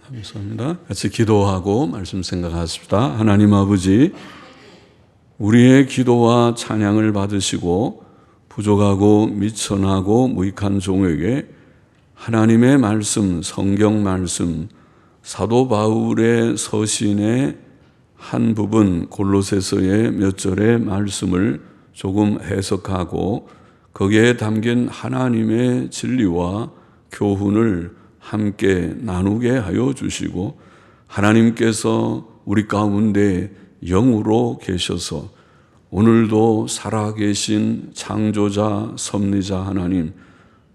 감사합니다. 같이 기도하고 말씀 생각하십시다. 하나님 아버지, 우리의 기도와 찬양을 받으시고 부족하고 미천하고 무익한 종에게 하나님의 말씀, 성경 말씀, 사도 바울의 서신의 한 부분 골로새서의 몇 절의 말씀을 조금 해석하고 거기에 담긴 하나님의 진리와 교훈을 함께 나누게 하여 주시고 하나님께서 우리 가운데 영으로 계셔서 오늘도 살아계신 창조자, 섭리자 하나님,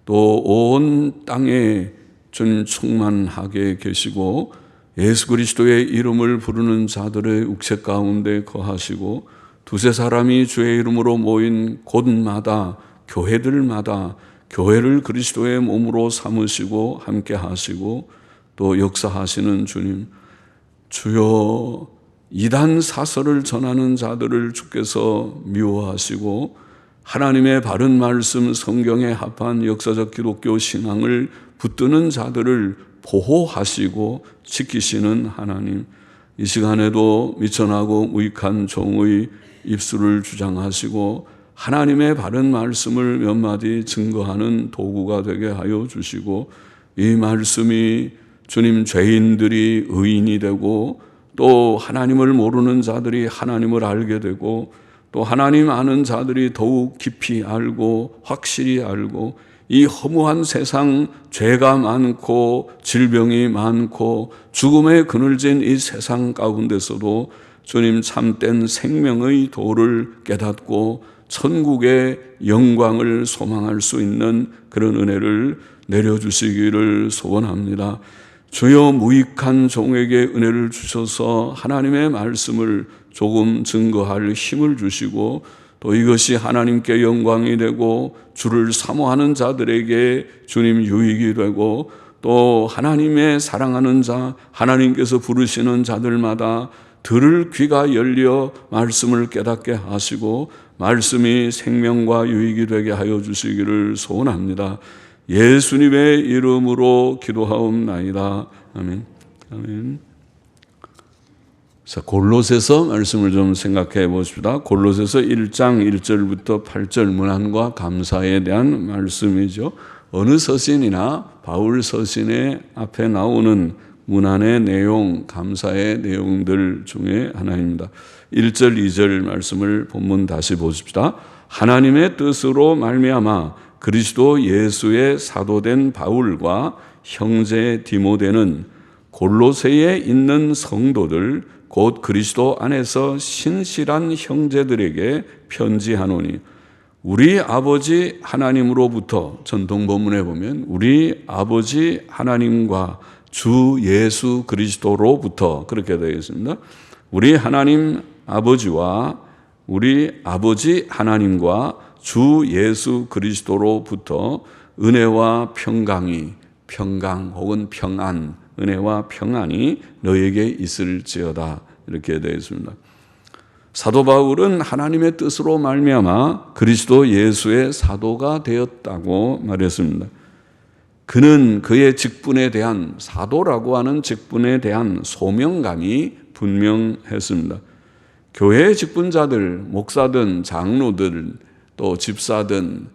또 온 땅에 주님 충만하게 계시고 예수 그리스도의 이름을 부르는 자들의 uk색 가운데 거하시고 두세 사람이 주의 이름으로 모인 곳마다 교회들마다 교회를 그리스도의 몸으로 삼으시고 함께 하시고 또 역사하시는 주님, 주여 이단 사설을 전하는 자들을 주께서 미워하시고 하나님의 바른 말씀 성경에 합한 역사적 기독교 신앙을 붙드는 자들을 보호하시고 지키시는 하나님, 이 시간에도 미천하고 무익한 종의 입술을 주장하시고 하나님의 바른 말씀을 몇 마디 증거하는 도구가 되게 하여 주시고 이 말씀이 주님 죄인들이 의인이 되고 또 하나님을 모르는 자들이 하나님을 알게 되고 또 하나님 아는 자들이 더욱 깊이 알고 확실히 알고 이 허무한 세상, 죄가 많고 질병이 많고 죽음에 그늘진 이 세상 가운데서도 주님 참된 생명의 도를 깨닫고 천국의 영광을 소망할 수 있는 그런 은혜를 내려주시기를 소원합니다. 주여 무익한 종에게 은혜를 주셔서 하나님의 말씀을 조금 증거할 힘을 주시고 또 이것이 하나님께 영광이 되고 주를 사모하는 자들에게 주님 유익이 되고 또 하나님의 사랑하는 자, 하나님께서 부르시는 자들마다 들을 귀가 열려 말씀을 깨닫게 하시고 말씀이 생명과 유익이 되게 하여 주시기를 소원합니다. 예수님의 이름으로 기도하옵나이다. 아멘. 아멘. 자, 골로새서 말씀을 좀 생각해 보십시다. 골로새서 1장 1절부터 8절 문안과 감사에 대한 말씀이죠. 어느 서신이나 바울 서신의 앞에 나오는 문안의 내용, 감사의 내용들 중에 하나입니다. 1절, 2절 말씀을 본문 다시 보십시다. 하나님의 뜻으로 말미암아 그리스도 예수의 사도된 바울과 형제 디모데는 골로새에 있는 성도들 곧 그리스도 안에서 신실한 형제들에게 편지하노니 우리 아버지 하나님으로부터, 전통 본문에 보면 우리 아버지 하나님과 주 예수 그리스도로부터 그렇게 되어 있습니다. 우리 하나님 아버지와 우리 아버지 하나님과 주 예수 그리스도로부터 은혜와 평강이, 평강 혹은 평안, 은혜와 평안이 너에게 있을지어다 이렇게 되어 있습니다. 사도 바울은 하나님의 뜻으로 말미암아 그리스도 예수의 사도가 되었다고 말했습니다. 그는 그의 직분에 대한, 사도라고 하는 직분에 대한 소명감이 분명했습니다. 교회의 직분자들, 목사든 장로들 또 집사든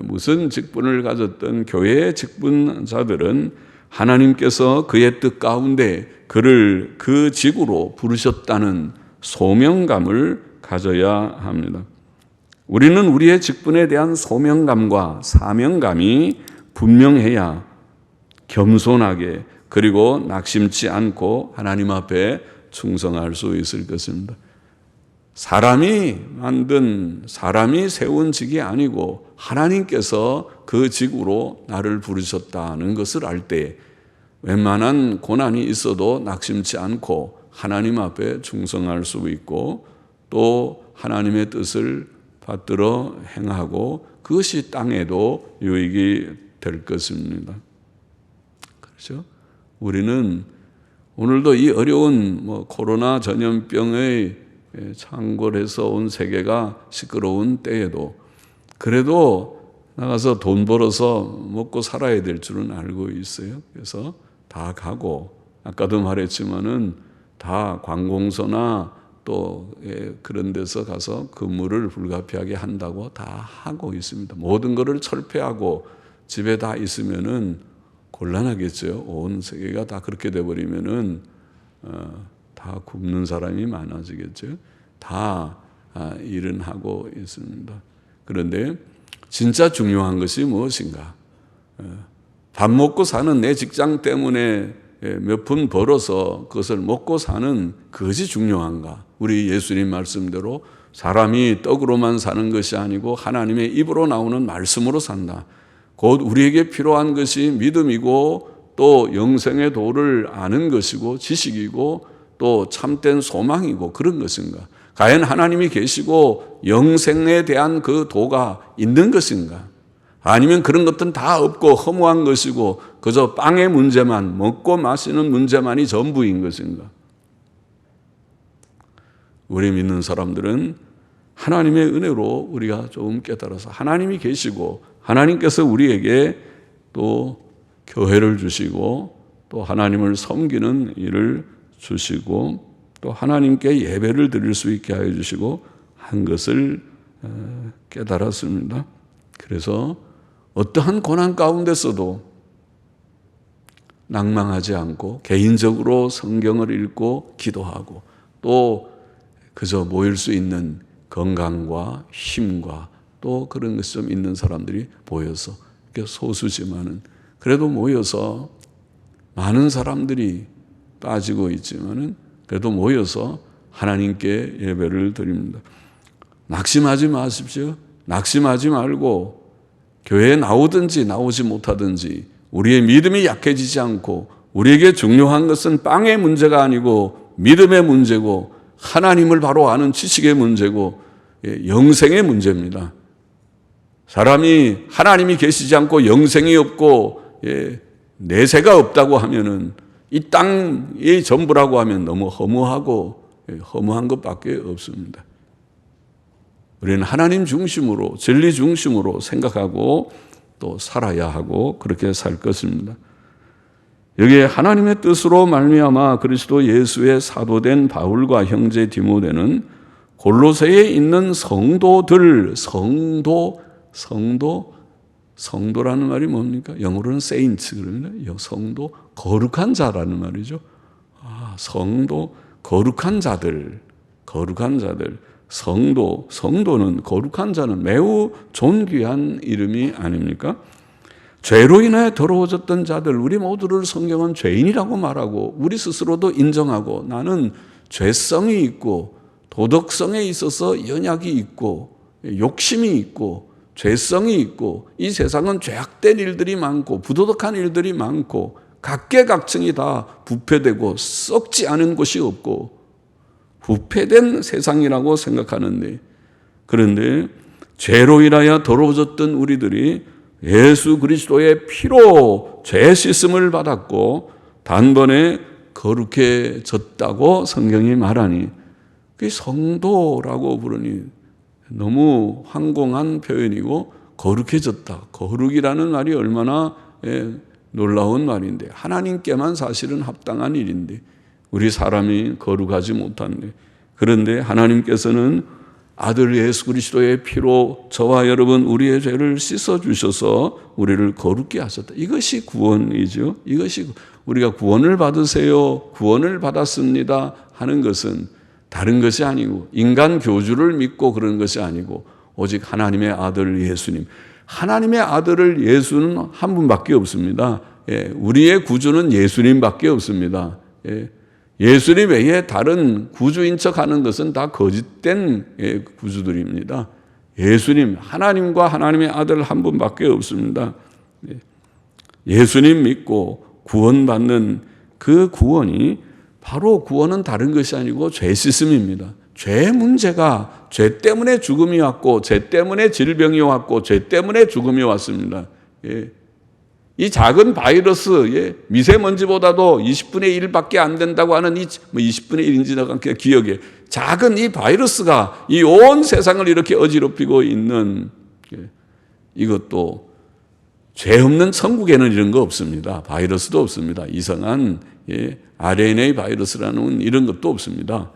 무슨 직분을 가졌던 교회의 직분자들은 하나님께서 그의 뜻 가운데 그를 그 직으로 부르셨다는 소명감을 가져야 합니다. 우리는 우리의 직분에 대한 소명감과 사명감이 분명해야 겸손하게 그리고 낙심치 않고 하나님 앞에 충성할 수 있을 것입니다. 사람이 만든, 사람이 세운 직이 아니고 하나님께서 그 직으로 나를 부르셨다는 것을 알 때 웬만한 고난이 있어도 낙심치 않고 하나님 앞에 충성할 수 있고 또 하나님의 뜻을 받들어 행하고 그것이 땅에도 유익이 될 것입니다. 그렇죠? 우리는 오늘도 이 어려운 코로나 전염병의 창궐해서 온 세계가 시끄러운 때에도 그래도 나가서 돈 벌어서 먹고 살아야 될 줄은 알고 있어요. 그래서 다 가고 아까도 말했지만은 다 관공서나 또 그런 데서 가서 근무를 불가피하게 한다고 다 하고 있습니다. 모든 것을 철폐하고 집에 다 있으면은 곤란하겠죠. 온 세계가 다 그렇게 돼버리면은 다 굶는 사람이 많아지겠죠. 다 일은 하고 있습니다. 그런데 진짜 중요한 것이 무엇인가? 밥 먹고 사는 내 직장 때문에 몇 푼 벌어서 그것을 먹고 사는 그것이 중요한가? 우리 예수님 말씀대로 사람이 떡으로만 사는 것이 아니고 하나님의 입으로 나오는 말씀으로 산다. 곧 우리에게 필요한 것이 믿음이고 또 영생의 도를 아는 것이고 지식이고 또 참된 소망이고 그런 것인가? 과연 하나님이 계시고 영생에 대한 그 도가 있는 것인가? 아니면 그런 것들은 다 없고 허무한 것이고 그저 빵의 문제만, 먹고 마시는 문제만이 전부인 것인가? 우리 믿는 사람들은 하나님의 은혜로 우리가 조금 깨달아서 하나님이 계시고 하나님께서 우리에게 또 교회를 주시고 또 하나님을 섬기는 일을 주시고 또 하나님께 예배를 드릴 수 있게 하여 주시고 한 것을 깨달았습니다. 그래서 어떠한 고난 가운데서도 낭망하지 않고 개인적으로 성경을 읽고 기도하고 또 그저 모일 수 있는 건강과 힘과 또 그런 것이 좀 있는 사람들이 모여서 소수지만은 그래도 모여서 많은 사람들이 빠지고 있지만은 그래도 모여서 하나님께 예배를 드립니다. 낙심하지 마십시오. 낙심하지 말고 교회에 나오든지 나오지 못하든지 우리의 믿음이 약해지지 않고 우리에게 중요한 것은 빵의 문제가 아니고 믿음의 문제고 하나님을 바로 아는 지식의 문제고 영생의 문제입니다. 사람이 하나님이 계시지 않고 영생이 없고 내세가 없다고 하면은 이 땅이 전부라고 하면 너무 허무하고 허무한 것밖에 없습니다. 우리는 하나님 중심으로 진리 중심으로 생각하고 또 살아야 하고 그렇게 살 것입니다. 여기에 하나님의 뜻으로 말미암아 그리스도 예수의 사도된 바울과 형제 디모데는 골로새에 있는 성도들, 성도라는 말이 뭡니까? 영어로는 saints 그러면 성도, 거룩한 자라는 말이죠. 성도, 거룩한 자들, 성도는 거룩한 자는 매우 존귀한 이름이 아닙니까? 죄로 인하여 더러워졌던 자들, 우리 모두를 성경은 죄인이라고 말하고 우리 스스로도 인정하고 나는 죄성이 있고 도덕성에 있어서 연약이 있고 욕심이 있고 죄성이 있고 이 세상은 죄악된 일들이 많고 부도덕한 일들이 많고 각계각층이 다 부패되고 썩지 않은 곳이 없고 부패된 세상이라고 생각하는데 그런데 죄로 인하여 더러워졌던 우리들이 예수 그리스도의 피로 죄 씻음을 받았고 단번에 거룩해졌다고 성경이 말하니 그게 성도라고 부르니 너무 황공한 표현이고 거룩해졌다. 거룩이라는 말이 얼마나 놀라운 말인데 하나님께만 사실은 합당한 일인데 우리 사람이 거룩하지 못한데 그런데 하나님께서는 아들 예수 그리스도의 피로 저와 여러분 우리의 죄를 씻어주셔서 우리를 거룩게 하셨다. 이것이 구원이죠. 이것이 우리가 구원을 받으세요. 구원을 받았습니다 하는 것은 다른 것이 아니고 인간 교주를 믿고 그런 것이 아니고 오직 하나님의 아들 예수님. 하나님의 아들을 예수는 한 분밖에 없습니다. 우리의 구주는 예수님밖에 없습니다. 예수님 외에 다른 구주인 척하는 것은 다 거짓된 구주들입니다. 예수님, 하나님과 하나님의 아들 한 분밖에 없습니다. 예수님 믿고 구원받는 그 구원이 바로 구원은 다른 것이 아니고 죄 씻음입니다. 죄 문제가 죄 때문에 죽음이 왔고 죄 때문에 질병이 왔고 죄 때문에 죽음이 왔습니다. 이 작은 바이러스, 미세먼지보다도 20분의 1밖에 안 된다고 하는 이 20분의 1인지 기억에 작은 이 바이러스가 이 온 세상을 이렇게 어지럽히고 있는 이것도 죄 없는 천국에는 이런 거 없습니다. 바이러스도 없습니다. 이상한 RNA 바이러스라는 이런 것도 없습니다.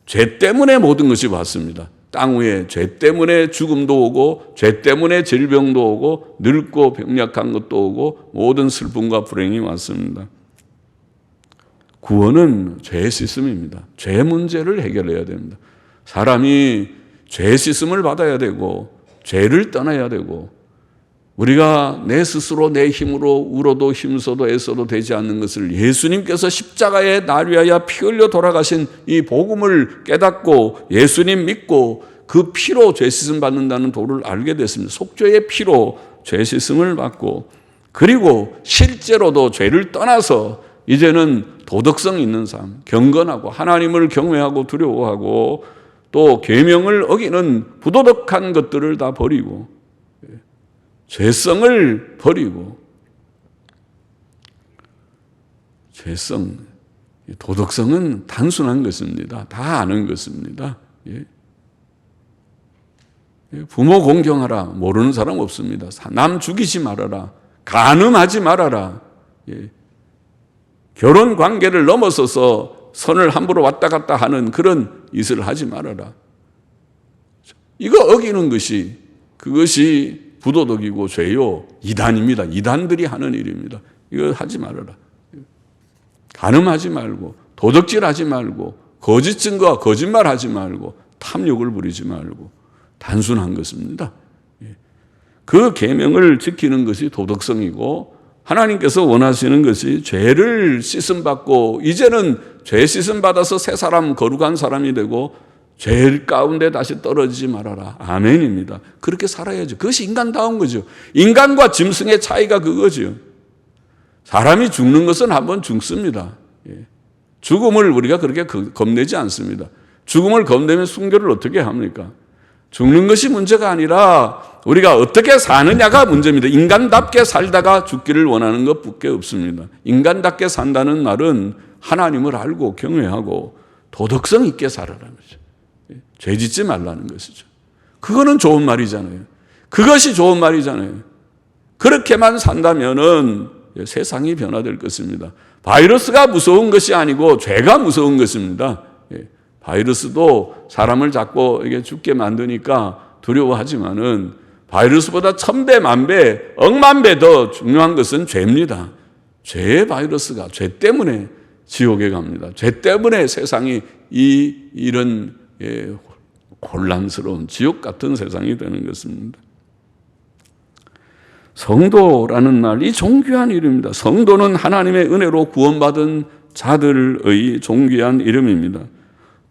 죄 때문에 모든 것이 왔습니다. 땅 위에 죄 때문에 죽음도 오고 죄 때문에 질병도 오고 늙고 병약한 것도 오고 모든 슬픔과 불행이 왔습니다. 구원은 죄 씻음입니다. 죄 문제를 해결해야 됩니다. 사람이 죄 씻음을 받아야 되고 죄를 떠나야 되고 우리가 내 스스로 내 힘으로 울어도 힘써도 애써도 되지 않는 것을 예수님께서 십자가에 날 위하여 피 흘려 돌아가신 이 복음을 깨닫고 예수님 믿고 그 피로 죄 씻음 받는다는 도를 알게 됐습니다. 속죄의 피로 죄 씻음을 받고 그리고 실제로도 죄를 떠나서 이제는 도덕성 있는 삶, 경건하고 하나님을 경외하고 두려워하고 또 계명을 어기는 부도덕한 것들을 다 버리고 죄성을 버리고 죄성, 도덕성은 단순한 것입니다. 다 아는 것입니다. 부모 공경하라. 모르는 사람 없습니다. 남 죽이지 말아라. 간음하지 말아라. 결혼 관계를 넘어서서 선을 함부로 왔다 갔다 하는 그런 짓을 하지 말아라. 이거 어기는 것이 그것이 부도덕이고 죄요. 이단입니다. 이단들이 하는 일입니다. 이거 하지 말아라. 간음하지 말고 도덕질하지 말고 거짓 증거와 거짓말하지 말고 탐욕을 부리지 말고 단순한 것입니다. 그 계명을 지키는 것이 도덕성이고 하나님께서 원하시는 것이 죄를 씻음받고 이제는 죄 씻음받아서 새 사람 거룩한 사람이 되고 죄 가운데 다시 떨어지지 말아라. 아멘입니다. 그렇게 살아야죠. 그것이 인간다운 거죠. 인간과 짐승의 차이가 그거죠. 사람이 죽는 것은 한번 죽습니다. 죽음을 우리가 그렇게 겁내지 않습니다. 죽음을 겁내면 순교를 어떻게 합니까? 죽는 것이 문제가 아니라 우리가 어떻게 사느냐가 문제입니다. 인간답게 살다가 죽기를 원하는 것밖에 없습니다. 인간답게 산다는 말은 하나님을 알고 경외하고 도덕성 있게 살아라는 거죠. 죄 짓지 말라는 것이죠. 그거는 좋은 말이잖아요. 그것이 좋은 말이잖아요. 그렇게만 산다면은 세상이 변화될 것입니다. 바이러스가 무서운 것이 아니고 죄가 무서운 것입니다. 바이러스도 사람을 자꾸 이게 죽게 만드니까 두려워하지만은 바이러스보다 1000배, 10,000배, 10,000,000배 더 중요한 것은 죄입니다. 죄의 바이러스가 죄 때문에 지옥에 갑니다. 죄 때문에 세상이 이런 혼란스러운 지옥 같은 세상이 되는 것입니다. 성도라는 말, 이 존귀한 이름입니다. 성도는 하나님의 은혜로 구원받은 자들의 존귀한 이름입니다.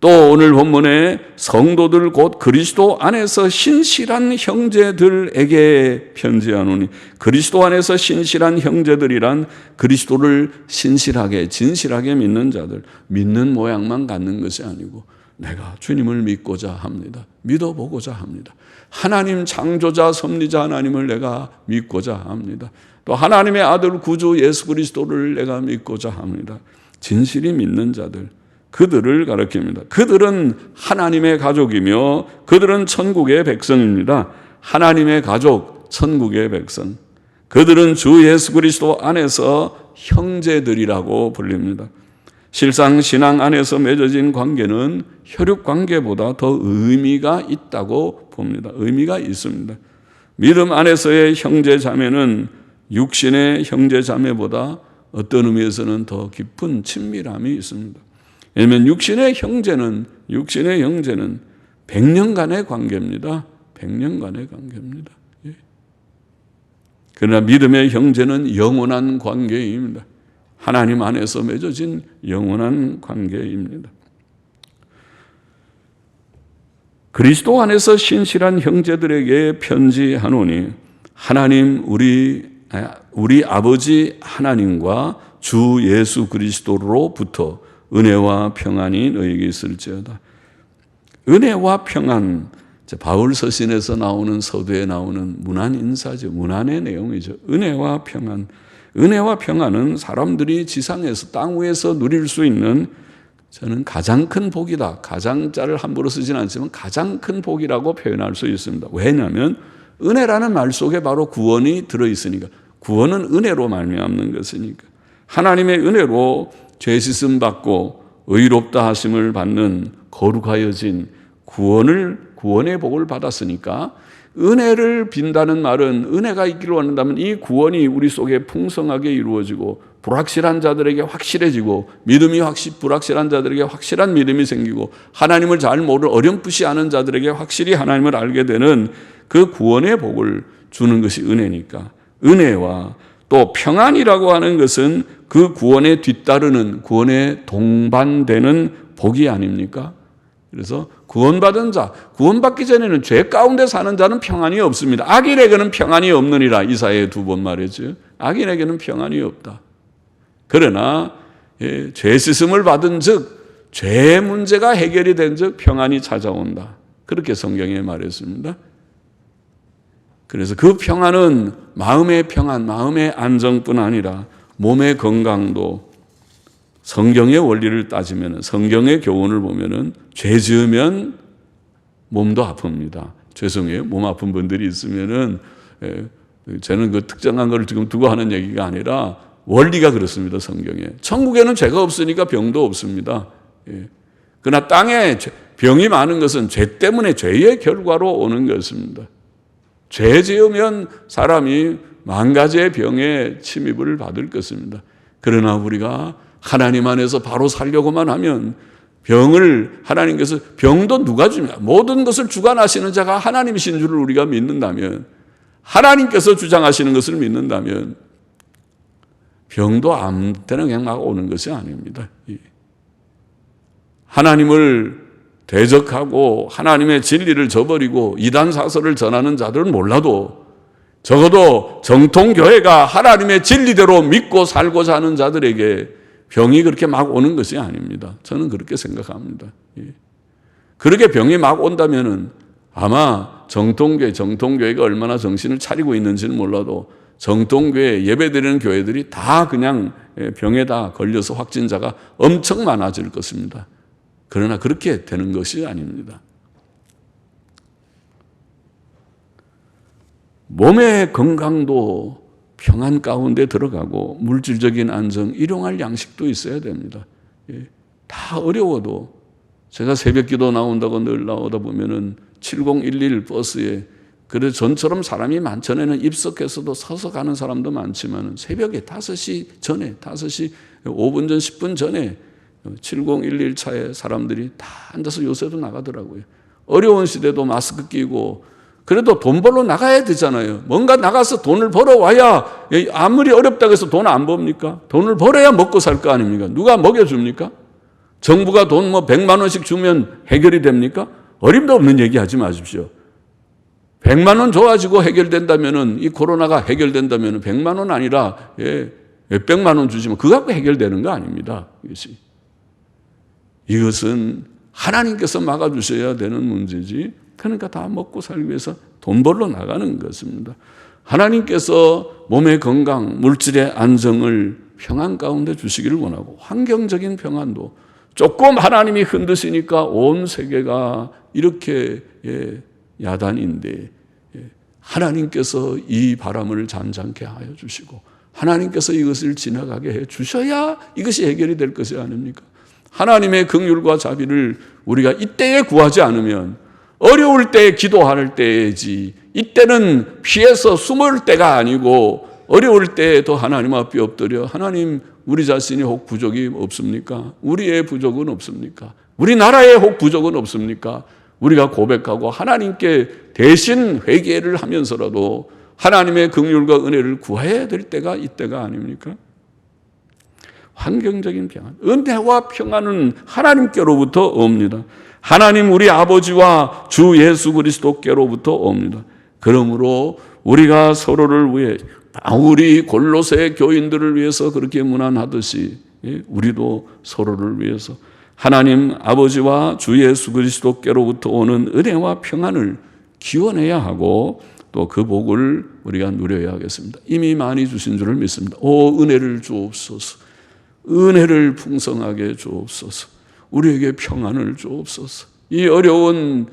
또 오늘 본문에 성도들 곧 그리스도 안에서 신실한 형제들에게 편지하노니, 그리스도 안에서 신실한 형제들이란 그리스도를 신실하게 진실하게 믿는 자들, 믿는 모양만 갖는 것이 아니고 내가 주님을 믿고자 합니다. 믿어보고자 합니다. 하나님 창조자 섭리자 하나님을 내가 믿고자 합니다. 또 하나님의 아들 구주 예수 그리스도를 내가 믿고자 합니다. 진실히 믿는 자들, 그들을 가리킵니다. 그들은 하나님의 가족이며 그들은 천국의 백성입니다. 하나님의 가족, 천국의 백성. 그들은 주 예수 그리스도 안에서 형제들이라고 불립니다. 실상 신앙 안에서 맺어진 관계는 혈육 관계보다 더 의미가 있다고 봅니다. 의미가 있습니다. 믿음 안에서의 형제 자매는 육신의 형제 자매보다 어떤 의미에서는 더 깊은 친밀함이 있습니다. 왜냐하면 육신의 형제는 100년간의 관계입니다. 100년간의 관계입니다. 그러나 믿음의 형제는 영원한 관계입니다. 하나님 안에서 맺어진 영원한 관계입니다. 그리스도 안에서 신실한 형제들에게 편지하노니 하나님 우리 아버지 하나님과 주 예수 그리스도로부터 은혜와 평안이 너에게 있을지어다. 은혜와 평안, 바울 서신에서 나오는 서두에 나오는 문안 인사죠. 문안의 내용이죠. 은혜와 평안. 은혜와 평안은 사람들이 지상에서 땅 위에서 누릴 수 있는 저는 가장 큰 복이다. 가장자를 함부로 쓰지는 않지만 가장 큰 복이라고 표현할 수 있습니다. 왜냐하면 은혜라는 말 속에 바로 구원이 들어있으니까. 구원은 은혜로 말미암는 것이니까. 하나님의 은혜로 죄 씻음 받고 의롭다 하심을 받는 거룩하여진 구원의 복을 받았으니까, 은혜를 빈다는 말은 은혜가 있기를 원한다면 이 구원이 우리 속에 풍성하게 이루어지고 불확실한 자들에게 확실해지고 믿음이 불확실한 자들에게 확실한 믿음이 생기고 하나님을 잘 모르는 어렴풋이 아는 자들에게 확실히 하나님을 알게 되는 그 구원의 복을 주는 것이 은혜니까, 은혜와 또 평안이라고 하는 것은 그 구원에 뒤따르는, 구원에 동반되는 복이 아닙니까? 그래서 구원받은 자, 구원받기 전에는 죄 가운데 사는 자는 평안이 없습니다. 악인에게는 평안이 없느니라 이사야에 2번 말했죠. 악인에게는 평안이 없다. 그러나 죄 씻음을 받은 즉 죄 문제가 해결이 된 즉 평안이 찾아온다. 그렇게 성경에 말했습니다. 그래서 그 평안은 마음의 평안, 마음의 안정뿐 아니라 몸의 건강도, 성경의 원리를 따지면, 성경의 교훈을 보면은 죄 지으면 몸도 아픕니다. 죄송해요. 몸 아픈 분들이 있으면은, 저는 그 특정한 걸 지금 두고 하는 얘기가 아니라 원리가 그렇습니다. 성경에. 천국에는 죄가 없으니까 병도 없습니다. 그러나 땅에 병이 많은 것은 죄 때문에, 죄의 결과로 오는 것입니다. 죄 지으면 사람이 만 가지의 병에 침입을 받을 것입니다. 그러나 우리가 하나님 안에서 바로 살려고만 하면, 병을 하나님께서, 병도 누가 줍니까? 모든 것을 주관하시는 자가 하나님이신 줄을 우리가 믿는다면, 하나님께서 주장하시는 것을 믿는다면 병도 아무 때나 그냥 막 오는 것이 아닙니다. 하나님을 대적하고 하나님의 진리를 저버리고 이단 사설을 전하는 자들은 몰라도 적어도 정통교회가 하나님의 진리대로 믿고 살고자 하는 자들에게 병이 그렇게 막 오는 것이 아닙니다. 저는 그렇게 생각합니다. 그렇게 병이 막 온다면은 아마 정통교회가 얼마나 정신을 차리고 있는지는 몰라도 정통교회 예배드리는 교회들이 다 그냥 병에 다 걸려서 확진자가 엄청 많아질 것입니다. 그러나 그렇게 되는 것이 아닙니다. 몸의 건강도 평안 가운데 들어가고 물질적인 안정, 일용할 양식도 있어야 됩니다. 다 어려워도, 제가 새벽 기도 나온다고 늘 나오다 보면은 7011 버스에, 그래도 전처럼 사람이 많전에는 입석해서도 서서 가는 사람도 많지만 새벽에 5시 전에, 5시 5분 전, 10분 전에 7011 차에 사람들이 다 앉아서 요새도 나가더라고요. 어려운 시대도 마스크 끼고, 그래도 돈 벌러 나가야 되잖아요. 뭔가 나가서 돈을 벌어와야, 아무리 어렵다고 해서 돈 안 법니까? 돈을 벌어야 먹고 살 거 아닙니까? 누가 먹여줍니까? 정부가 돈 100만 원씩 주면 해결이 됩니까? 어림도 없는 얘기 하지 마십시오. 100만 원 좋아지고 해결된다면은, 이 코로나가 해결된다면은 100만 원 아니라 몇백만 원 주시면 그거 갖고 해결되는 거 아닙니다. 이것은 하나님께서 막아주셔야 되는 문제지. 그러니까 다 먹고 살기 위해서 돈 벌러 나가는 것입니다. 하나님께서 몸의 건강, 물질의 안정을 평안 가운데 주시기를 원하고, 환경적인 평안도 조금 하나님이 흔드시니까 온 세계가 이렇게 야단인데, 하나님께서 이 바람을 잠잠케 하여 주시고 하나님께서 이것을 지나가게 해 주셔야 이것이 해결이 될 것이 아닙니까? 하나님의 긍휼과 자비를 우리가 이때에 구하지 않으면, 어려울 때 기도할 때이지, 이때는 피해서 숨을 때가 아니고 어려울 때 더 하나님 앞에 엎드려, 하나님, 우리 자신이 혹 부족이 없습니까? 우리의 부족은 없습니까? 우리나라의 혹 부족은 없습니까? 우리가 고백하고 하나님께 대신 회개를 하면서라도 하나님의 긍휼과 은혜를 구해야 될 때가 이때가 아닙니까? 환경적인 평안, 은혜와 평안은 하나님께로부터 옵니다. 하나님 우리 아버지와 주 예수 그리스도께로부터 옵니다. 그러므로 우리가 서로를 위해, 바울이 골로새 교인들을 위해서 그렇게 문안하듯이 우리도 서로를 위해서 하나님 아버지와 주 예수 그리스도께로부터 오는 은혜와 평안을 기원해야 하고, 또 그 복을 우리가 누려야 하겠습니다. 이미 많이 주신 줄을 믿습니다. 오, 은혜를 주옵소서. 은혜를 풍성하게 주옵소서. 우리에게 평안을 주옵소서. 이 어려운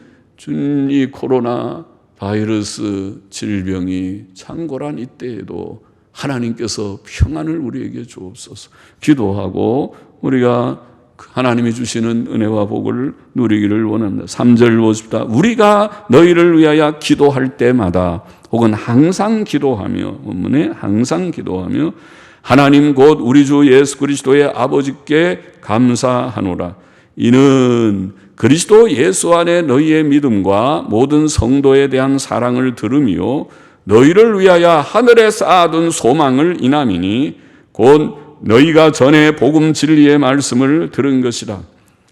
이 코로나 바이러스 질병이 창궐한 이때에도 하나님께서 평안을 우리에게 주옵소서. 기도하고 우리가 하나님이 주시는 은혜와 복을 누리기를 원합니다. 3절 보십시다. 우리가 너희를 위하여 기도할 때마다 혹은 항상 기도하며, 원문에 항상 기도하며 하나님 곧 우리 주 예수 그리스도의 아버지께 감사하노라. 이는 그리스도 예수 안에 너희의 믿음과 모든 성도에 대한 사랑을 들으며 너희를 위하여 하늘에 쌓아둔 소망을 인함이니 곧 너희가 전에 복음 진리의 말씀을 들은 것이라.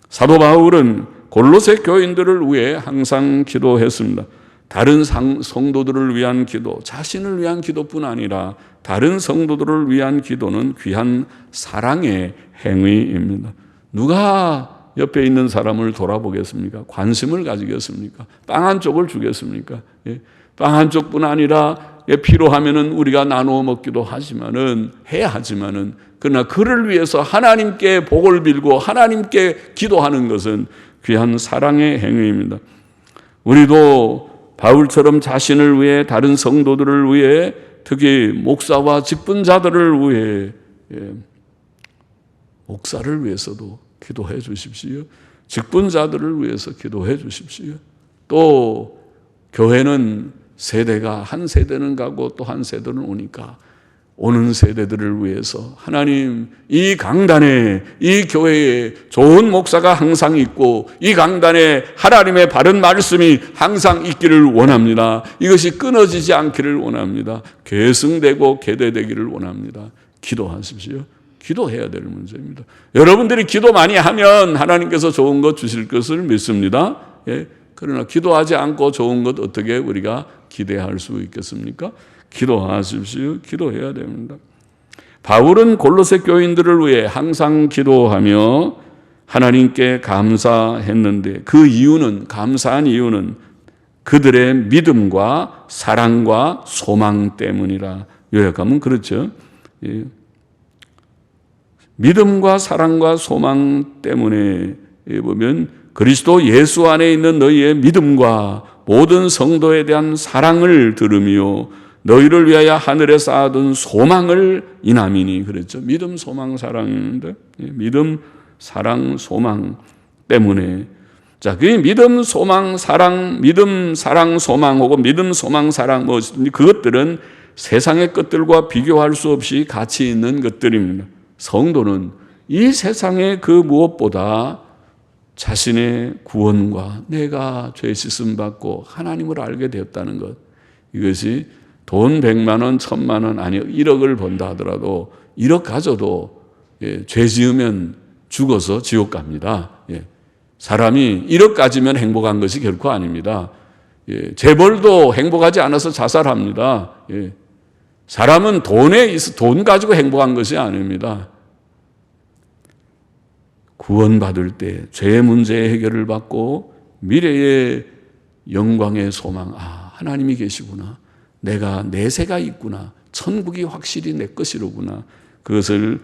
사도 바울은 골로새 교인들을 위해 항상 기도했습니다. 다른 성도들을 위한 기도, 자신을 위한 기도뿐 아니라 다른 성도들을 위한 기도는 귀한 사랑의 행위입니다. 누가 옆에 있는 사람을 돌아보겠습니까? 관심을 가지겠습니까? 빵 한 쪽을 주겠습니까? 빵 한 쪽뿐 아니라 필요하면은 우리가 나누어 먹기도 하지만은 해야 하지만은 그러나 그를 위해서 하나님께 복을 빌고 하나님께 기도하는 것은 귀한 사랑의 행위입니다. 우리도 바울처럼 자신을 위해 다른 성도들을 위해 특히 목사와 직분자들을 위해 목사를 위해서도 기도해 주십시오. 직분자들을 위해서 기도해 주십시오. 또 교회는 세대가 한 세대는 가고 또 한 세대는 오니까 오는 세대들을 위해서 하나님 이 강단에 이 교회에 좋은 목사가 항상 있고 이 강단에 하나님의 바른 말씀이 항상 있기를 원합니다. 이것이 끊어지지 않기를 원합니다. 계승되고 계대되기를 원합니다. 기도하십시오. 기도해야 될 문제입니다. 여러분들이 기도 많이 하면 하나님께서 좋은 것 주실 것을 믿습니다. 그러나 기도하지 않고 좋은 것 어떻게 우리가 기대할 수 있겠습니까? 기도하십시오. 기도해야 됩니다. 바울은 골로새 교인들을 위해 항상 기도하며 하나님께 감사했는데 그 이유는, 감사한 이유는 그들의 믿음과 사랑과 소망 때문이라. 요약하면 그렇죠. 믿음과 사랑과 소망 때문에 보면 그리스도 예수 안에 있는 너희의 믿음과 모든 성도에 대한 사랑을 들으며 너희를 위하여 하늘에 쌓아둔 소망을 인함이니. 그랬죠. 믿음, 소망, 사랑인데 믿음, 사랑, 소망 때문에. 자, 그 믿음, 소망, 사랑, 믿음, 사랑, 소망 혹은 믿음, 소망, 사랑 무엇이든지 그것들은 세상의 것들과 비교할 수 없이 가치 있는 것들입니다. 성도는 이 세상의 그 무엇보다 자신의 구원과 내가 죄 씻음 받고 하나님을 알게 되었다는 것, 이것이 돈 100만 원, 1000만 원, 아니요 1억을 번다 하더라도 1억 가져도 죄 지으면 죽어서 지옥 갑니다. 사람이 1억 가지면 행복한 것이 결코 아닙니다. 재벌도 행복하지 않아서 자살합니다. 사람은 돈 가지고 행복한 것이 아닙니다. 구원받을 때 죄의 문제의 해결을 받고 미래의 영광의 소망, 하나님이 계시구나, 내가 내세가 있구나, 천국이 확실히 내 것이로구나, 그것을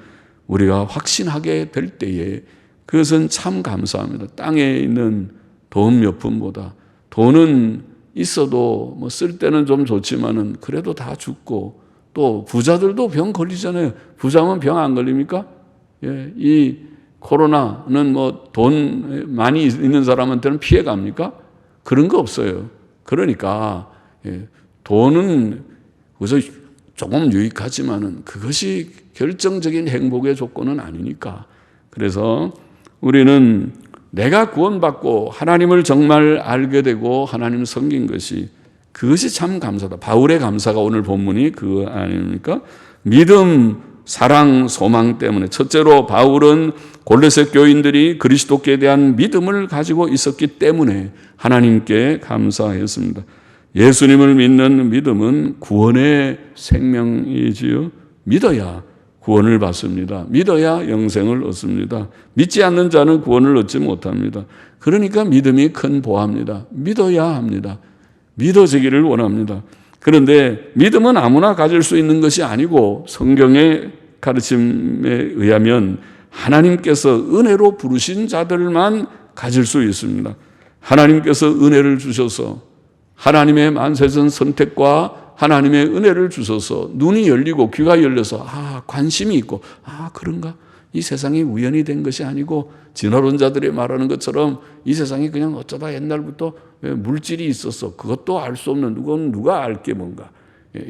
우리가 확신하게 될 때에 그것은 참 감사합니다. 땅에 있는 돈 몇 푼보다, 돈은 있어도 뭐 쓸 때는 좀 좋지만은 그래도 다 죽고, 또 부자들도 병 걸리잖아요. 부자면 병 안 걸립니까? 이 코로나는 뭐 돈 많이 있는 사람한테는 피해 갑니까? 그런 거 없어요. 그러니까 돈은 그래서 조금 유익하지만은 그것이 결정적인 행복의 조건은 아니니까. 그래서 우리는 내가 구원받고 하나님을 정말 알게 되고 하나님을 섬긴 것이, 그것이 참 감사다. 바울의 감사가 오늘 본문이 그거 아닙니까? 믿음, 사랑, 소망 때문에. 첫째로 바울은 골로새 교인들이 그리스도께 대한 믿음을 가지고 있었기 때문에 하나님께 감사했습니다. 예수님을 믿는 믿음은 구원의 생명이지요. 믿어야 구원을 받습니다. 믿어야 영생을 얻습니다. 믿지 않는 자는 구원을 얻지 못합니다. 그러니까 믿음이 큰 보화입니다. 믿어야 합니다. 믿어지기를 원합니다. 그런데 믿음은 아무나 가질 수 있는 것이 아니고 성경의 가르침에 의하면 하나님께서 은혜로 부르신 자들만 가질 수 있습니다. 하나님께서 은혜를 주셔서 하나님의 만세전 선택과 하나님의 은혜를 주셔서 눈이 열리고 귀가 열려서 관심이 있고 그런가? 이 세상이 우연히 된 것이 아니고 진화론자들이 말하는 것처럼 이 세상이 그냥 어쩌다 옛날부터 물질이 있었어. 그것도 알 수 없는 누가 알게 뭔가.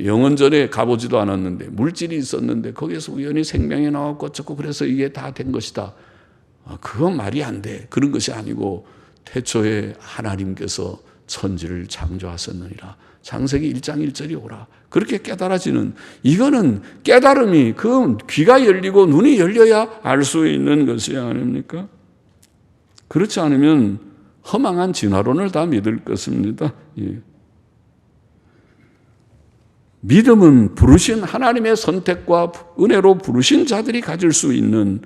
영원전에 가보지도 않았는데 물질이 있었는데 거기에서 우연히 생명이 나왔고 어쩌고 그래서 이게 다 된 것이다. 그건 말이 안 돼. 그런 것이 아니고 태초에 하나님께서 천지를 창조하셨느니라. 창세기 1장 1절이 오라. 그렇게 깨달아지는, 이거는 깨달음이 그 귀가 열리고 눈이 열려야 알 수 있는 것이 아닙니까? 그렇지 않으면 허망한 진화론을 다 믿을 것입니다. 믿음은 부르신 하나님의 선택과 은혜로 부르신 자들이 가질 수 있는,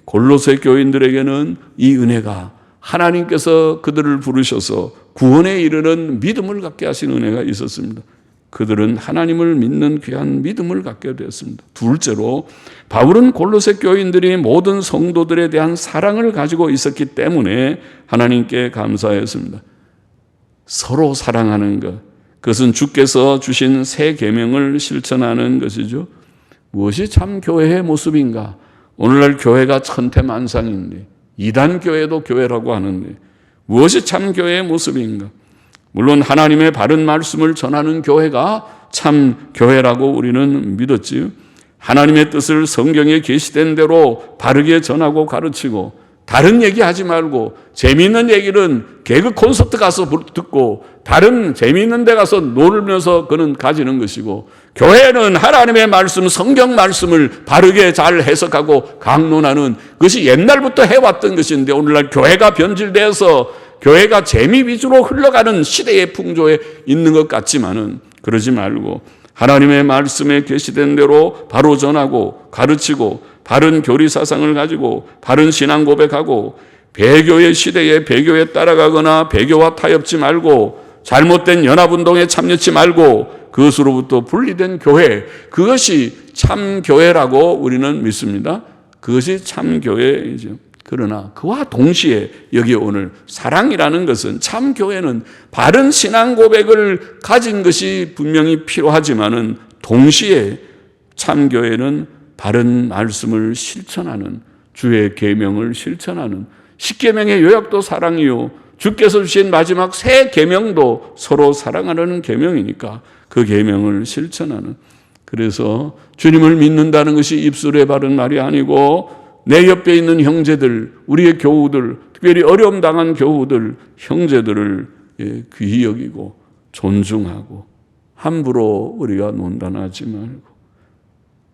골로새 교인들에게는 이 은혜가 하나님께서 그들을 부르셔서 구원에 이르는 믿음을 갖게 하신 은혜가 있었습니다. 그들은 하나님을 믿는 귀한 믿음을 갖게 되었습니다. 둘째로 바울은 골로새 교인들이 모든 성도들에 대한 사랑을 가지고 있었기 때문에 하나님께 감사했습니다. 서로 사랑하는 것, 그것은 주께서 주신 새 계명을 실천하는 것이죠. 무엇이 참 교회의 모습인가? 오늘날 교회가 천태만상인데 이단 교회도 교회라고 하는데 무엇이 참 교회의 모습인가? 물론 하나님의 바른 말씀을 전하는 교회가 참 교회라고 우리는 믿었지요. 하나님의 뜻을 성경에 계시된 대로 바르게 전하고 가르치고, 다른 얘기하지 말고 재미있는 얘기는 개그 콘서트 가서 듣고 다른 재미있는 데 가서 놀면서 그는 가지는 것이고, 교회는 하나님의 말씀, 성경 말씀을 바르게 잘 해석하고 강론하는 것이 옛날부터 해왔던 것인데, 오늘날 교회가 변질되어서 교회가 재미 위주로 흘러가는 시대의 풍조에 있는 것 같지만은 그러지 말고 하나님의 말씀에 계시된 대로 바로 전하고 가르치고 바른 교리 사상을 가지고 바른 신앙 고백하고, 배교의 시대에 배교에 따라가거나 배교와 타협지 말고 잘못된 연합운동에 참여치 말고 그것으로부터 분리된 교회, 그것이 참 교회라고 우리는 믿습니다. 그것이 참 교회이죠. 그러나 그와 동시에 여기 오늘 사랑이라는 것은, 참 교회는 바른 신앙 고백을 가진 것이 분명히 필요하지만은 동시에 참 교회는 바른 말씀을 실천하는, 주의 계명을 실천하는, 십계명의 요약도 사랑이요 주께서 주신 마지막 새 계명도 서로 사랑하라는 계명이니까 그 계명을 실천하는. 그래서 주님을 믿는다는 것이 입술에 바른 말이 아니고 내 옆에 있는 형제들, 우리의 교우들, 특별히 어려움 당한 교우들, 형제들을 귀히 여기고 존중하고 함부로 우리가 논단하지 말고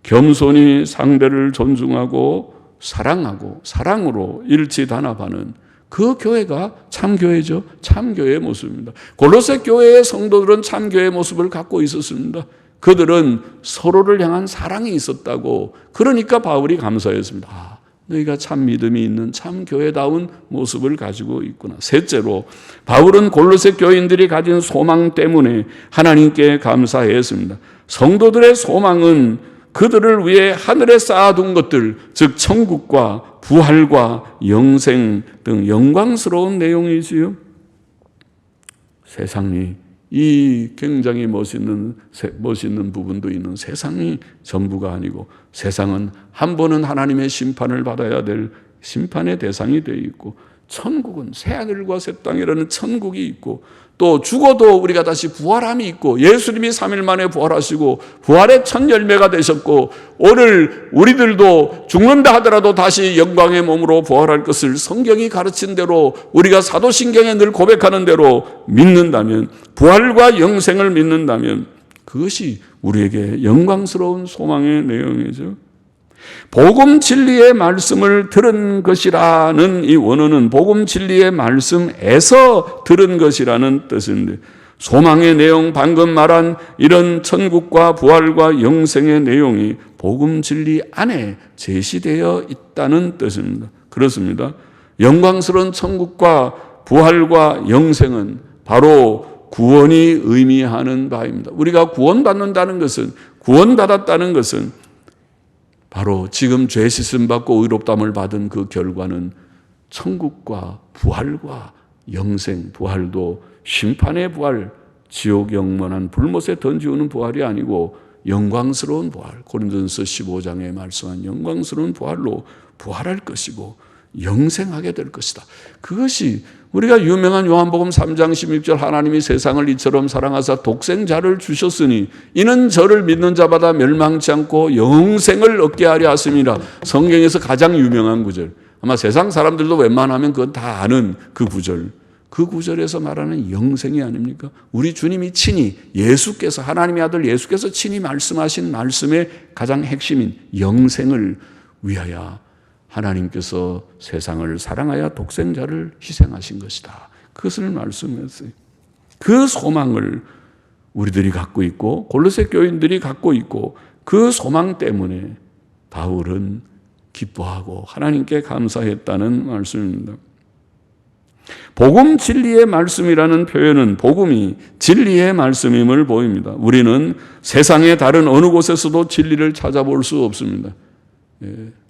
겸손히 상대를 존중하고 사랑하고 사랑으로 일치단합하는 그 교회가 참교회죠. 참교회의 모습입니다. 골로새 교회의 성도들은 참교회의 모습을 갖고 있었습니다. 그들은 서로를 향한 사랑이 있었다고. 그러니까 바울이 감사했습니다. 너희가 참 믿음이 있는 참 교회다운 모습을 가지고 있구나. 셋째로 바울은 골로새 교인들이 가진 소망 때문에 하나님께 감사했습니다. 성도들의 소망은 그들을 위해 하늘에 쌓아둔 것들, 즉 천국과 부활과 영생 등 영광스러운 내용이지요. 세상이, 이 굉장히 멋있는 부분도 있는 세상이 전부가 아니고, 세상은 한 번은 하나님의 심판을 받아야 될 심판의 대상이 되어 있고, 천국은 새하늘과 새 땅이라는 천국이 있고, 또 죽어도 우리가 다시 부활함이 있고, 예수님이 3일 만에 부활하시고 부활의 첫 열매가 되셨고, 오늘 우리들도 죽는다 하더라도 다시 영광의 몸으로 부활할 것을 성경이 가르친 대로, 우리가 사도신경에 늘 고백하는 대로 믿는다면, 부활과 영생을 믿는다면 그것이 우리에게 영광스러운 소망의 내용이죠. 복음 진리의 말씀을 들은 것이라는 이 원어는 복음 진리의 말씀에서 들은 것이라는 뜻인데, 소망의 내용, 방금 말한 이런 천국과 부활과 영생의 내용이 복음 진리 안에 제시되어 있다는 뜻입니다. 그렇습니다. 영광스러운 천국과 부활과 영생은 바로 구원이 의미하는 바입니다. 우리가 구원받는다는 것은, 구원받았다는 것은 바로 지금 죄 씻음 받고 의롭다함을 받은 그 결과는 천국과 부활과 영생, 부활도 심판의 부활, 지옥 영원한 불못에 던지우는 부활이 아니고 영광스러운 부활, 고린도전서 15장에 말씀한 영광스러운 부활로 부활할 것이고 영생하게 될 것이다. 그것이 우리가 유명한 요한복음 3장 16절 하나님이 세상을 이처럼 사랑하사 독생자를 주셨으니 이는 저를 믿는 자마다 멸망치 않고 영생을 얻게 하려 하심이라. 성경에서 가장 유명한 구절, 아마 세상 사람들도 웬만하면 그건 다 아는 그 구절, 그 구절에서 말하는 영생이 아닙니까? 우리 주님이 친히 예수께서, 하나님의 아들 예수께서 친히 말씀하신 말씀의 가장 핵심인 영생을 위하여 하나님께서 세상을 사랑하여 독생자를 희생하신 것이다. 그것을 말씀했어요. 그 소망을 우리들이 갖고 있고 골로새 교인들이 갖고 있고 그 소망 때문에 바울은 기뻐하고 하나님께 감사했다는 말씀입니다. 복음 진리의 말씀이라는 표현은 복음이 진리의 말씀임을 보입니다. 우리는 세상의 다른 어느 곳에서도 진리를 찾아볼 수 없습니다.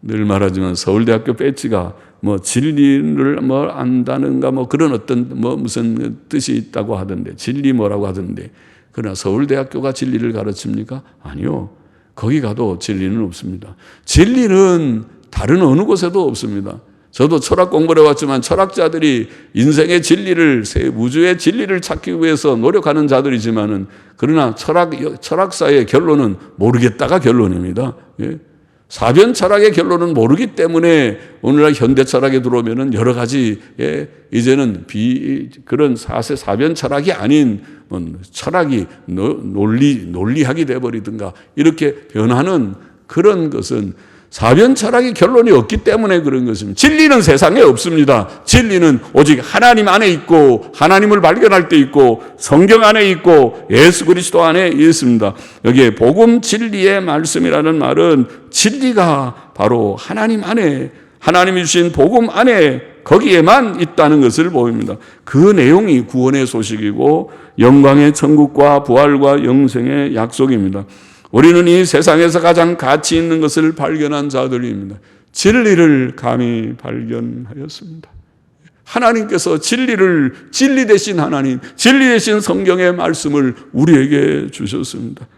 늘 말하지만 서울대학교 배지가 진리를 안다는가 그런 어떤 무슨 뜻이 있다고 하던데, 진리 뭐라고 하던데, 그러나 서울대학교가 진리를 가르칩니까? 아니요. 거기 가도 진리는 없습니다. 진리는 다른 어느 곳에도 없습니다. 저도 철학 공부를 해왔지만 철학자들이 인생의 진리를, 우주의 진리를 찾기 위해서 노력하는 자들이지만은, 그러나 철학사의 결론은 모르겠다가 결론입니다. 사변 철학의 결론은 모르기 때문에 오늘날 현대 철학에 들어오면은 여러 가지, 이제는 그런 사변 철학이 아닌 철학이 논리학이 돼버리든가 이렇게 변하는 그런 것은 사변 철학의 결론이 없기 때문에 그런 것입니다. 진리는 세상에 없습니다. 진리는 오직 하나님 안에 있고, 하나님을 발견할 때 있고, 성경 안에 있고, 예수 그리스도 안에 있습니다. 여기에 복음 진리의 말씀이라는 말은 진리가 바로 하나님 안에, 하나님이 주신 복음 안에 거기에만 있다는 것을 보입니다. 그 내용이 구원의 소식이고 영광의 천국과 부활과 영생의 약속입니다. 우리는 이 세상에서 가장 가치 있는 것을 발견한 자들입니다. 진리를 감히 발견하였습니다. 하나님께서 진리 되신 하나님, 진리 되신 성경의 말씀을 우리에게 주셨습니다.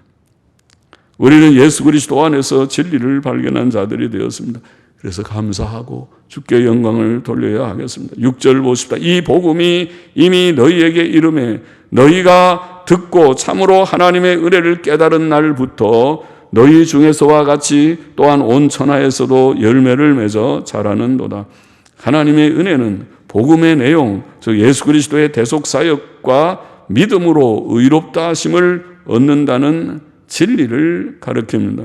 우리는 예수 그리스도 안에서 진리를 발견한 자들이 되었습니다. 그래서 감사하고 주께 영광을 돌려야 하겠습니다. 6절 보십시다. 이 복음이 이미 너희에게 이르매 너희가 듣고 참으로 하나님의 은혜를 깨달은 날부터 너희 중에서와 같이 또한 온 천하에서도 열매를 맺어 자라는도다. 하나님의 은혜는 복음의 내용, 즉 예수 그리스도의 대속 사역과 믿음으로 의롭다 하심을 얻는다는 진리를 가르칩니다.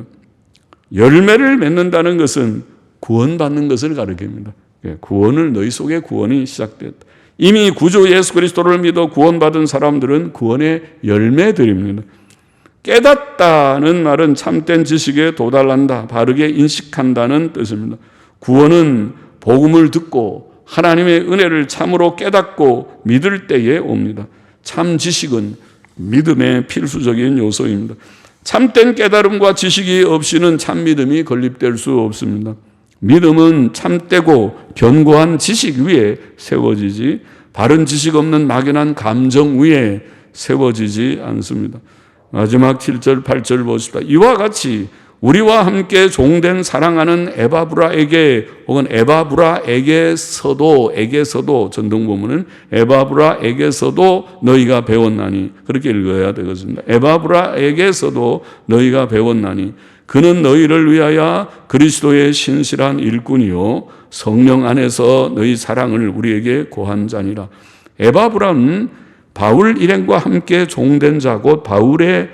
열매를 맺는다는 것은 구원받는 것을 가르칩니다. 구원을, 너희 속에 구원이 시작됐다. 이미 구주 예수 그리스도를 믿어 구원받은 사람들은 구원의 열매들입니다. 깨닫다는 말은 참된 지식에 도달한다, 바르게 인식한다는 뜻입니다. 구원은 복음을 듣고 하나님의 은혜를 참으로 깨닫고 믿을 때에 옵니다. 참 지식은 믿음의 필수적인 요소입니다. 참된 깨달음과 지식이 없이는 참 믿음이 건립될 수 없습니다. 믿음은 참되고 견고한 지식 위에 세워지지 바른 지식 없는 막연한 감정 위에 세워지지 않습니다. 마지막 7절 8절 보십시다. 이와 같이 우리와 함께 종된 사랑하는 에바브라에게 혹은 에게서도 전등본문은 에바브라에게서도 너희가 배웠나니, 그렇게 읽어야 되겠습니다. 에바브라에게서도 너희가 배웠나니 그는 너희를 위하여 그리스도의 신실한 일꾼이요 성령 안에서 너희 사랑을 우리에게 고한 자니라. 에바브라는 바울 일행과 함께 종된 자, 곧 바울의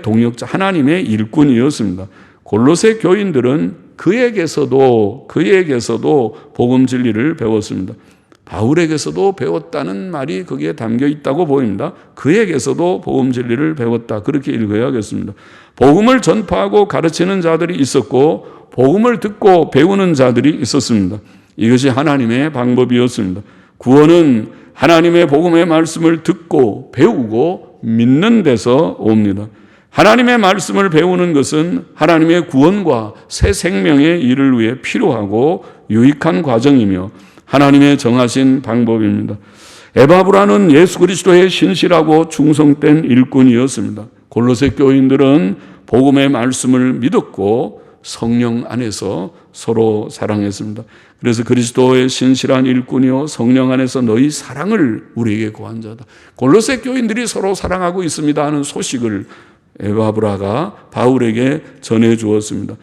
동역자, 하나님의 일꾼이었습니다. 골로새 교인들은 그에게서도 복음 진리를 배웠습니다. 바울에게서도 배웠다는 말이 거기에 담겨 있다고 보입니다. 그에게서도 복음 진리를 배웠다, 그렇게 읽어야겠습니다. 복음을 전파하고 가르치는 자들이 있었고 복음을 듣고 배우는 자들이 있었습니다. 이것이 하나님의 방법이었습니다. 구원은 하나님의 복음의 말씀을 듣고 배우고 믿는 데서 옵니다. 하나님의 말씀을 배우는 것은 하나님의 구원과 새 생명의 일을 위해 필요하고 유익한 과정이며 하나님의 정하신 방법입니다. 에바브라는 예수 그리스도의 신실하고 충성된 일꾼이었습니다. 골로새 교인들은 복음의 말씀을 믿었고 성령 안에서 서로 사랑했습니다. 그래서 그리스도의 신실한 일꾼이요 성령 안에서 너희 사랑을 우리에게 고한 자다. 골로새 교인들이 서로 사랑하고 있습니다 하는 소식을 에바브라가 바울에게 전해 주었습니다.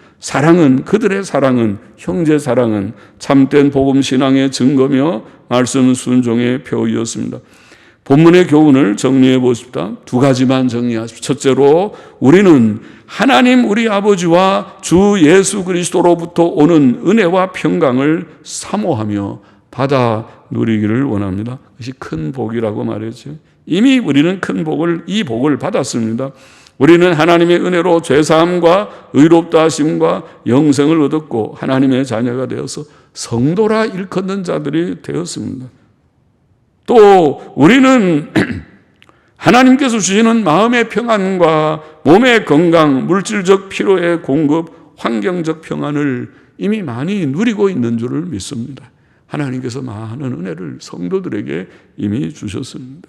그들의 사랑은, 형제 사랑은 참된 복음 신앙의 증거며 말씀 순종의 표이었습니다. 본문의 교훈을 정리해 보십시다. 두 가지만 정리하십시오. 첫째로 우리는 하나님 우리 아버지와 주 예수 그리스도로부터 오는 은혜와 평강을 사모하며 받아 누리기를 원합니다. 그것이 큰 복이라고 말했죠. 이미 우리는 이 복을 받았습니다. 우리는 하나님의 은혜로 죄사함과 의롭다 하심과 영생을 얻었고 하나님의 자녀가 되어서 성도라 일컫는 자들이 되었습니다. 또 우리는 하나님께서 주시는 마음의 평안과 몸의 건강, 물질적 필요의 공급, 환경적 평안을 이미 많이 누리고 있는 줄을 믿습니다. 하나님께서 많은 은혜를 성도들에게 이미 주셨습니다.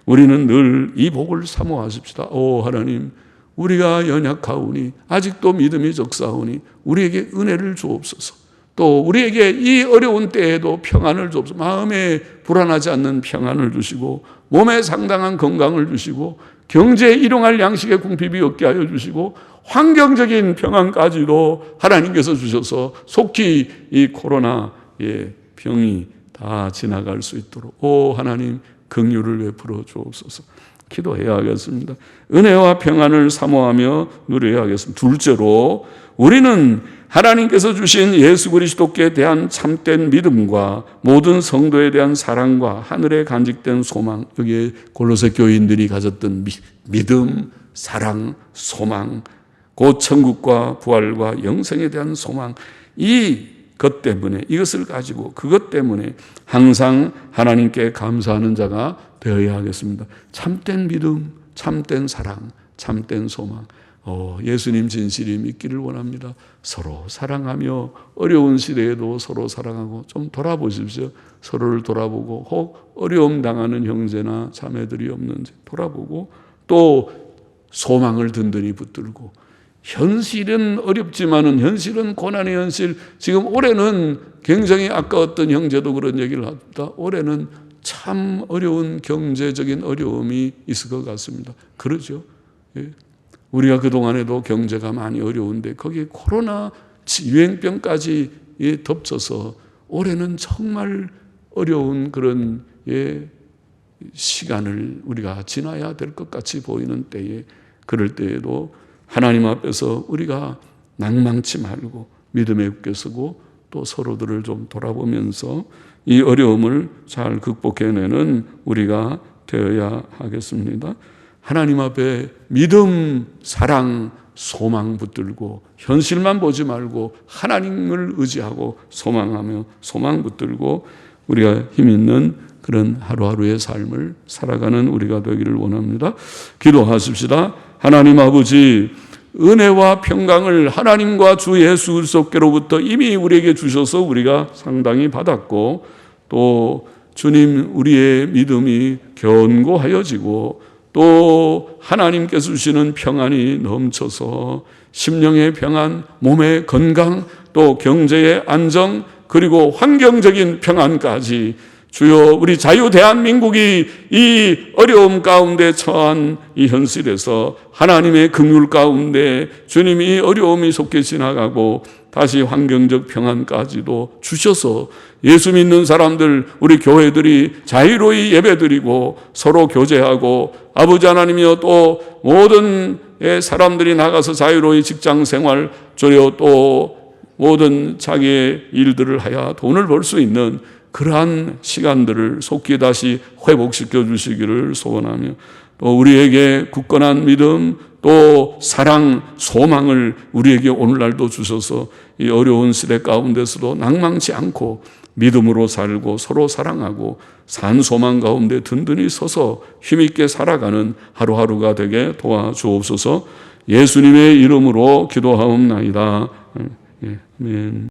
우리는 늘 이 복을 사모하십시다. 오 하나님, 우리가 연약하오니 아직도 믿음이 적사오니 우리에게 은혜를 주옵소서. 또 우리에게 이 어려운 때에도 평안을 주옵소서. 마음에 불안하지 않는 평안을 주시고 몸에 상당한 건강을 주시고 경제에 일용할 양식의 궁핍이 없게 하여 주시고 환경적인 평안까지도 하나님께서 주셔서 속히 이 코로나의 병이 다 지나갈 수 있도록 오 하나님 긍휼을 베풀어 주옵소서. 기도해야 하겠습니다. 은혜와 평안을 사모하며 누려야 하겠습니다. 둘째로 우리는 하나님께서 주신 예수 그리스도께 대한 참된 믿음과 모든 성도에 대한 사랑과 하늘에 간직된 소망, 여기에 골로새 교인들이 가졌던 믿음, 사랑, 소망, 곧 천국과 부활과 영생에 대한 소망, 이것 때문에, 이것을 가지고 그것 때문에 항상 하나님께 감사하는 자가 되어야 하겠습니다. 참된 믿음, 참된 사랑, 참된 소망, 예수님 진실이 믿기를 원합니다. 서로 사랑하며 어려운 시대에도 서로 사랑하고 좀 돌아보십시오. 서로를 돌아보고 혹 어려움 당하는 형제나 자매들이 없는지 돌아보고 또 소망을 든든히 붙들고 현실은 어렵지만은 현실은 고난의 현실. 지금 올해는 굉장히 아까 어떤 형제도 그런 얘기를 합니다. 올해는 참 어려운 경제적인 어려움이 있을 것 같습니다. 그러죠. 예. 우리가 그동안에도 경제가 많이 어려운데 거기에 코로나 유행병까지 덮쳐서 올해는 정말 어려운 그런 시간을 우리가 지나야 될 것 같이 보이는 때에 그럴 때에도 하나님 앞에서 우리가 낭망치 말고 믿음에 굳게 서고 또 서로들을 좀 돌아보면서 이 어려움을 잘 극복해내는 우리가 되어야 하겠습니다. 하나님 앞에 믿음, 사랑, 소망 붙들고 현실만 보지 말고 하나님을 의지하고 소망하며 소망 붙들고 우리가 힘 있는 그런 하루하루의 삶을 살아가는 우리가 되기를 원합니다. 기도하십시다. 하나님 아버지, 은혜와 평강을 하나님과 주 예수 그리스도께로부터 이미 우리에게 주셔서 우리가 상당히 받았고 또 주님 우리의 믿음이 견고하여지고 또 하나님께서 주시는 평안이 넘쳐서 심령의 평안, 몸의 건강, 또 경제의 안정, 그리고 환경적인 평안까지 주여 우리 자유 대한민국이 이 어려움 가운데 처한 이 현실에서 하나님의 긍휼 가운데 주님이 어려움이 속히 지나가고 다시 환경적 평안까지도 주셔서 예수 믿는 사람들, 우리 교회들이 자유로이 예배드리고 서로 교제하고 아버지 하나님이여 또 모든 사람들이 나가서 자유로이 직장 생활 주여 또 모든 자기의 일들을 하여 돈을 벌 수 있는 그러한 시간들을 속히 다시 회복시켜 주시기를 소원하며 또 우리에게 굳건한 믿음 또 사랑, 소망을 우리에게 오늘날도 주셔서 이 어려운 시대 가운데서도 낭망치 않고 믿음으로 살고 서로 사랑하고 산 소망 가운데 든든히 서서 힘있게 살아가는 하루하루가 되게 도와주옵소서. 예수님의 이름으로 기도하옵나이다. 아멘.